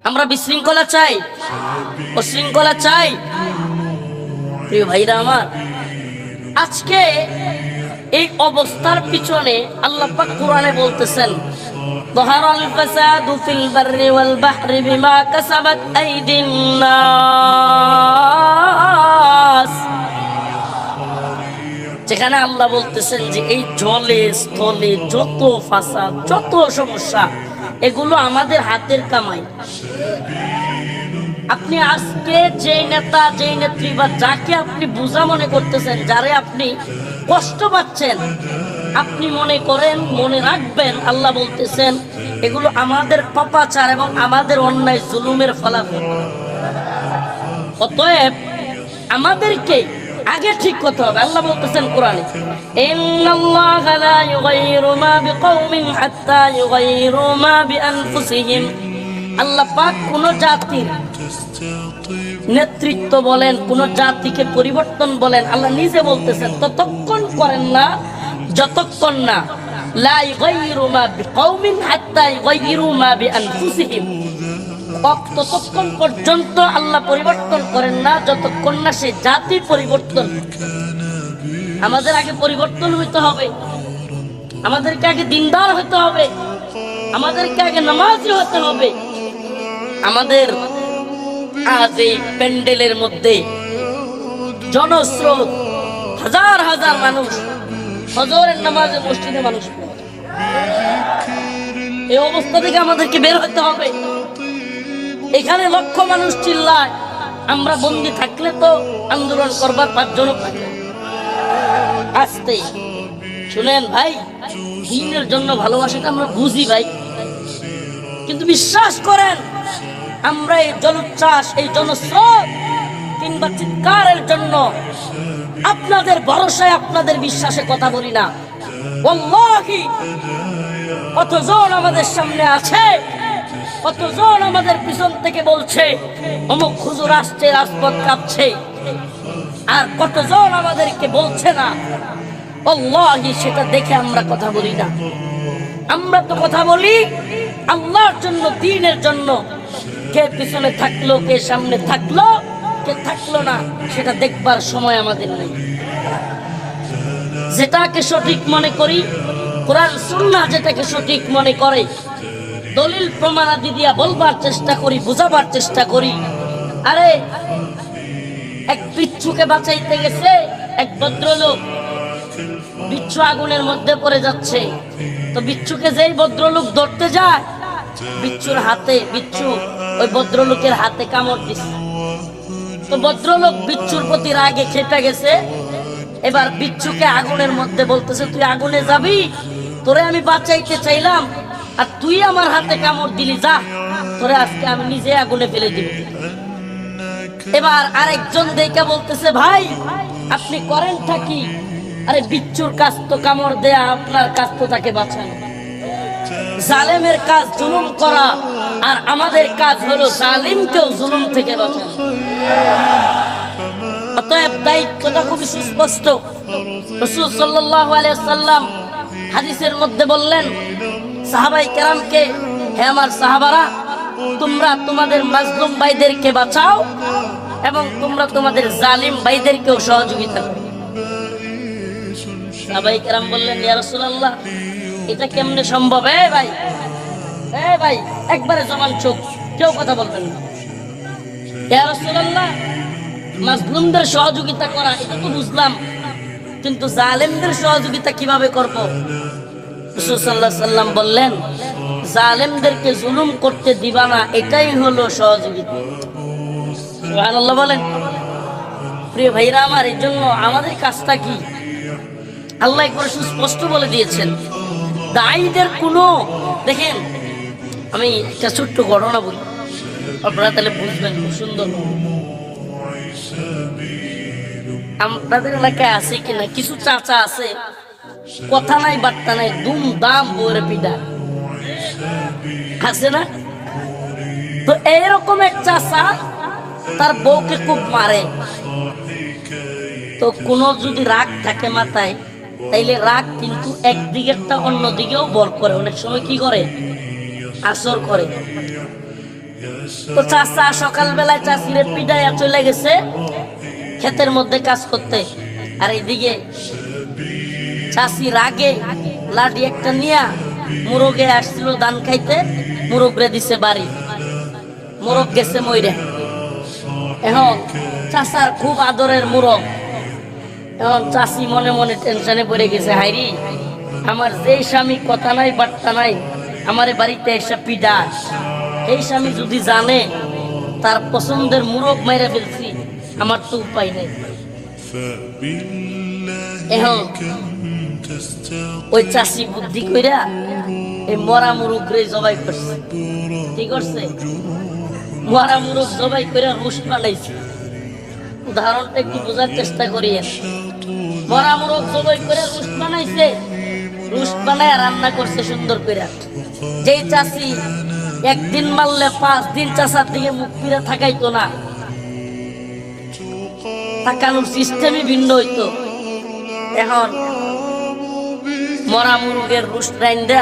আমরা বিশৃঙ্খলা চাই, অশৃঙ্খলা চাই। প্রিয় ভাইরা আমার, আজকে এই অবস্থার পিছনে আল্লাহ পাক কোরআনে বলতেছেন, যাহারাল ফাসাদু ফিল বাররি ওয়াল বাহরি বিমা কাসাবাত আইদিন নাস। যেখানে আল্লাহ বলতেছেন যে এই জলে স্থলে যত ফাসাদ, যত সমস্যা, এগুলো আমাদের হাতের কামাই। আপনি আজকে যে নেতা, যে নেত্রী বা যাকে আপনি বোঝা মনে করতেছেন, যারে আপনি কষ্ট পাচ্ছেন, আপনি মনে করেন, মনে রাখবেন, আল্লাহ বলতেছেন এগুলো আমাদের পাপাচার এবং আমাদের অন্যায় জুলুমের ফলাফল। অতএব আমাদেরকে আগে ঠিক করতে হবে। আল্লাহ বলতেছেন কোরআনে, ইন্নাল্লাহা লা ইউগাইয়িরু মা বিকাওমিন হাত্তা ইউগাইয়িরু মা বিআনফুসিহিম। আল্লাহ পাক কোন জাতির নেতৃত্ব বলেন, কোন জাতিকে পরিবর্তন বলেন, আল্লাহ নিজে বলতেছেন ততক্ষণ করেন না যতক্ষণ না লা ইউগাইয়িরু মা বিকাওমিন হাত্তা ইউগাইয়িরু মা বিআনফুসিহিম। ততক্ষণ পর্যন্ত আল্লাহ পরিবর্তন করেন না যতক্ষণ না সে জাতি পরিবর্তন। আমাদের আগে পরিবর্তন হইতে হবে, আমাদেরকে আগে দিনদার হতে হবে, আমাদেরকে আগে নামাজি হতে হবে। আমাদের আজ এই প্যান্ডেলের মধ্যে জনস্রোত, হাজার হাজার মানুষ, ফজরের নামাজে মসজিদে মানুষ, এই অবস্থা থেকে আমাদেরকে বের হতে হবে। এখানে লক্ষ মানুষ চিল্লায়, আমরা বন্দী থাকলে তো আন্দোলন করবার 5 জন থাকে। আস্তে শুনেন ভাই, দিনের জন্য ভালোবাসাটা আমরা বুঝি ভাই, কিন্তু বিশ্বাস করেন আমরা এই জলোচ্ছ্বাস, এই জনস্রোত কিংবা চিৎকারের জন্য আপনাদের ভরসায়, আপনাদের বিশ্বাসে কথা বলি না। ওয়াল্লাহি কতজন আমাদের সামনে আছে, কতজন আমাদের পিছন থেকে বলছে অমুক হুজুর আসছে, রাজপথ কাঁপছে, আর কতজন আমাদেরকে বলছে না। আল্লাহি সেটা দেখে আমরা কথা বলি না। আমরা তো কথা বলি আল্লাহর জন্য, দ্বীনের জন্য। কে পিছনে থাকলো, কে সামনে থাকলো, কে থাকলো না, সেটা দেখবার সময় আমাদের নেই। যেটাকে সঠিক মনে করি, কোরআন সুন্নাহ যেটাকে সঠিক মনে করে, দলিল প্রমাণাদি দিয়া বলবার চেষ্টা করি, বুঝাবার চেষ্টা করি। আরে এক বিচ্ছুকে বাঁচাইতে গেছে এক ভদ্রলোক, বিচ্ছু আগুনের মধ্যে পড়ে যাচ্ছে। তো বিচ্ছুকে যেই ভদ্রলোক ধরতে যায়, বিচ্ছুর হাতে, বিচ্ছু ওই ভদ্রলোকের হাতে কামড় দিচ্ছে। তো ভদ্রলোক বিচ্ছুর প্রতি রাগে খেপে গেছে। এবার বিচ্ছুকে আগুনের মধ্যে বলতেছে, তুই আগুনে যাবি, তোরে আমি বাঁচাইতে চাইলাম আর তুই আমার হাতে কামড় দিলি, যা, তোরে আজকে আমি নিজে আগুনে ফেলে দিব। এবার আরেকজন দেখে বলতেছে, ভাই আপনি করেনটা কি? আরে বিচ্ছুর কাজ তো কামড় দেয়া, আপনার কাজ তো তাকে বাঁচানো। জালেমের কাজ জুলুম করা, আর আমাদের কাজ হলো জালিমকেও জুলুম থেকে বাঁচানো। অতএব দায়িত্বটা খুবই সুস্পষ্ট। রাসূল সাল্লাল্লাহু আলাইহি ওয়াসাল্লাম হাদিসের মধ্যে বললেন সাহাবায়ে কেরামকে, হে আমার সাহাবারা, তোমরা তোমাদের মাজলুম ভাইদেরকে বাঁচাও এবং তোমরা তোমাদের জালিম ভাইদেরকেও সহযোগিতা করো। সাহাবায়ে কেরাম বললেন, ইয়া রাসূলুল্লাহ, এটা কেমনে সম্ভব? এ ভাই একবারে জবান চুপ, কেউ কথা বলবেন না। ইয়া রাসূলুল্লাহ, মাজলুমদের সহযোগিতা করা এটা তো বুঝলাম, কিন্তু জালেমদের সহযোগিতা কিভাবে করব? রাসূল সাল্লাল্লাহু আলাইহি সাল্লাম বললেন, জালেমদেরকে জুলুম করতে দিবা না, এটাই হলো সহযোগিতা। সুবহানাল্লাহ বলেন। প্রিয় ভাইরা আমার, এই জন্য আমাদের কাজটা কি আল্লাহ একবার সুস্পষ্ট বলে দিয়েছেন। দায়ীদের কোনো, দেখেন আমি একটা ছোট্ট ঘটনা বলি, আপনারা তাহলে বুঝবেন খুব সুন্দর। আপনাদের এলাকায় আছে কিনা, কিছু চাচা আছে, কথা নাই বার্তা নাই, দুম দাম বলে পিটা আছে না? তো এইরকম এক চাচা তার বউকে খুব মারে। তো কোনো যদি রাগ থাকে মাথায়, তাইলে রাগ কিন্তু একদিকেরটা অন্যদিকেও বল করে, অনেক সময় কি করে, আসর করে। তো চাচা সকালবেলায় চাষিরে পিটাইয়া চলে গেছে ক্ষেতের মধ্যে কাজ করতে, আর এইদিকে চাষি রাগে লাঠি একটা নিয়া মুরগে আসছিল ধান খাইতে, মুরগরে দিছে বাড়ি, মুরগ গেছে মইরে। এখন চাচার খুব আদরের মুরগ, এখন চাষি মনে মনে টেনশনে পড়ে গেছে, হাইরি আমার যেই স্বামী কথা নাই বার্তা নাই আমারে বাড়িতে এসে পিডা, এই স্বামী যদি জানে তার পছন্দের মুরগ মাইরা ফেলছি, আমার তো উপায় নেই। এখন ওই চাষি বুদ্ধি কইরা এই মরা মুরগরে জবাই করছে। কি করছে? মরা মুরগ জবাই কইরা রোস্ট বানাইছে। উদাহরণটা একটু বোঝার চেষ্টা করি। মরা মুরগ জবাই করে রোস্ট বানাইছে, রোস্ট বানায় রান্না করছে সুন্দর করে। যেই চাষি একদিন মারলে 5 দিন চাষার দিকে মুখ ফিরে থাকাইতো না, তাকানোর সিস্টেমই ভিন্ন হইতো। এখন মরা মুরগের রোস্ট রাইন্দা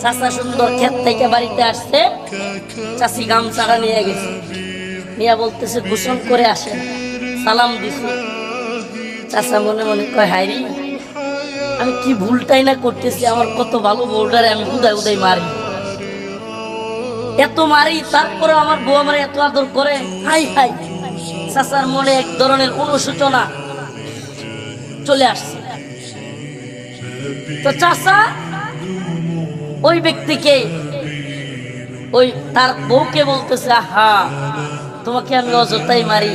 চাষা সুন্দর ক্ষেত থেকে বাড়িতে আসছে, চাষি গামছাটা নিয়ে গেছে, নিয়ে বলতেছে গোসল করে আসেন, সালাম দিছে। চাষা মনে মনে কয়, হাইরি আমি কি ভুলটাই না করতেছি, আমার কত ভালো বউটারে আমি উদায় উদায় মারি, এত মারি, তারপরে আমার বউ আমার এত আদর করে। হাই হাই, চাচার মনে এক ধরনের অনুশোচনা চলে আসছে। তো চাচা ওই ব্যক্তিকে, ওই তার বউকে বলতেছে, আহা তোমাকে আমি অযথাই মারি,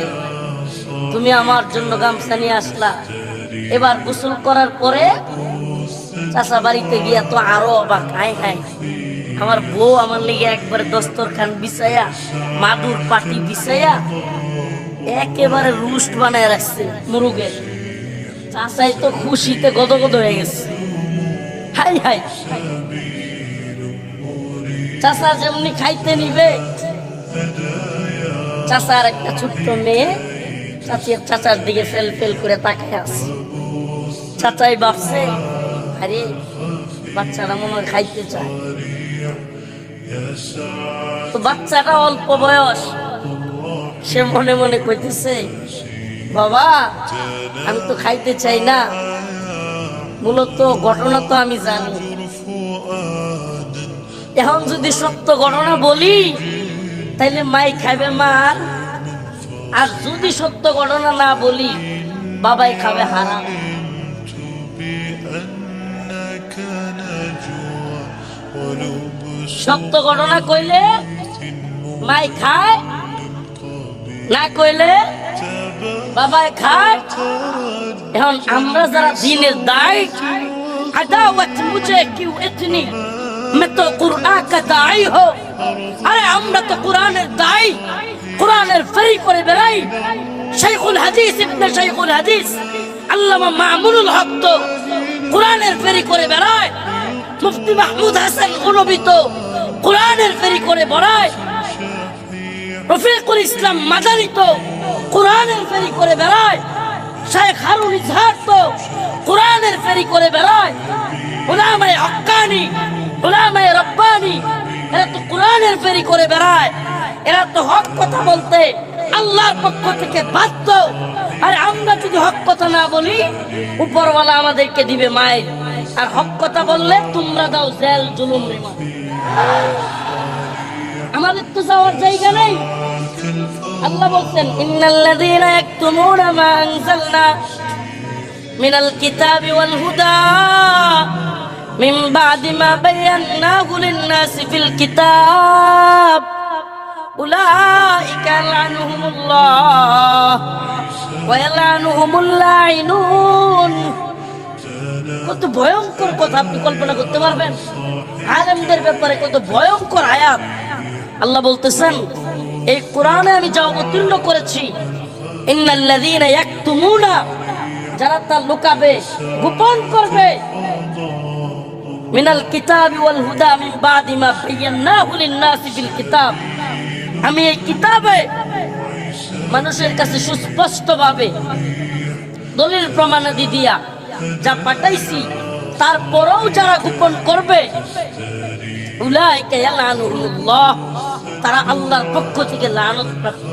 তুমি আমার জন্য গামছা নিয়ে আসলা। এবার গোসল করার পরে চাচা বাড়িতে গিয়া তো আরো অবাক, হাই হাই আমার বউ আমার লিগে একবারে দস্তরখান বিছাইয়া মাদুর পাটি বিছাইয়া একেবারে রোস্ট বানায় রাখছে মুরগের। চাচাই তো খুশিতে গদগদ হয়ে গেছে। হাই হাই, চাচা যেমনি খাইতে নিবে, চাচার একটা ছোট্ট মেয়ে চাচার দিকে ফেল ফেল করে তাকায় আছে। চাচাই ভাবছে, আরে বাচ্চাটা মনে হয় খাইতে চায়। তো বাচ্চাটা অল্প বয়স, সে মনে মনে কইতেছে, বাবা আমি তো খাইতে চাই না, মূলত ঘটনা তো আমি জানি, এখন যদি সত্য ঘটনা বলি তাইলে মাই খাবে মার, আর যদি সত্য ঘটনা না বলি বাবাই খাবে হারাম। সত্য ঘটনা কইলে মাই খায়, না কইলে বাবাই খায়। এখন আমরা যারা দিনের দায়ী, আদাওয়াত মুঝে কিউ ইতনি, मैं तो कुरान का दाई हो, अरे আমরা তো কোরআনের দায়ী, কোরআনের ফেরি করে বেড়াই। শাইখুল হাদিস ইবনে শাইখুল হাদিস আল্লামা মামুনুল হক তো কোরআনের ফেরি করে বেড়ায়, মুফতি মাহমুদ হাসান গনবী তো কোরআনের ফেরি করে বেড়ায়, রফিকুল ইসলাম মাদানী তো কোরআনের ফেরি করে বেড়ায়, শেখ হারুন ইজহার তো কোরআনের ফেরি করে বেড়ায়, উলামায়ে হক্কানি উলামায়ে রব্বানি এরা তো কোরআনের ফেরি করে বেড়ায়। এরা তো হক কথা বলতে আল্লাহর পক্ষ থেকে বাধ্য। আর আমরা যদি হক কথা না বলি উপরওয়ালা আমাদেরকে দিবে মায়ের, আর হক কথা বললে তোমরা দাও জেল জুলুম রিমান্ড। আমাদের তো যাওয়ার জায়গা নেই। আল্লাহ বলছেন, ইন্নাল্লাযীনা ইয়াকতুমুনা মা আনজালনা মিনাল কিতাবি ওয়াল হুদা মিন বাদি মা বায়ান্নাহু লিন-নাসি ফিল কিতাব উলাইকা লা'নুহুমুল্লাহ ওয়া ইয়ালানুহুমুল লা'iনুন। কত ভয়ঙ্কর কথা আপনি কল্পনা করতে পারবেন? আলেমদের ব্যাপারে কত ভয়ঙ্কর আয়াত। আল্লাহ বলতেছেন, এই কোরআনে আমি যা অবতীর্ণ করেছি, ইন্নাল্লাযীনা ইয়াকতুমুনা, যারা তা লুকাবে গোপন করবে, মিনাল কিতাবি ওয়াল হুদা মিন বাদি মা বায়ান্নাহু লিন-নাসি ফিল কিতাব, আমি এই কিতাবে মানুষের কাছে সুস্পষ্টভাবে দলিল প্রমাণাদি দিয়া যা পাঠাইছি, তারপরেও যারা গোপন করবে, উলাইকা ইয়ালানুহুল্লাহ, তারা আল্লাহর পক্ষ থেকে লানত প্রাপ্ত।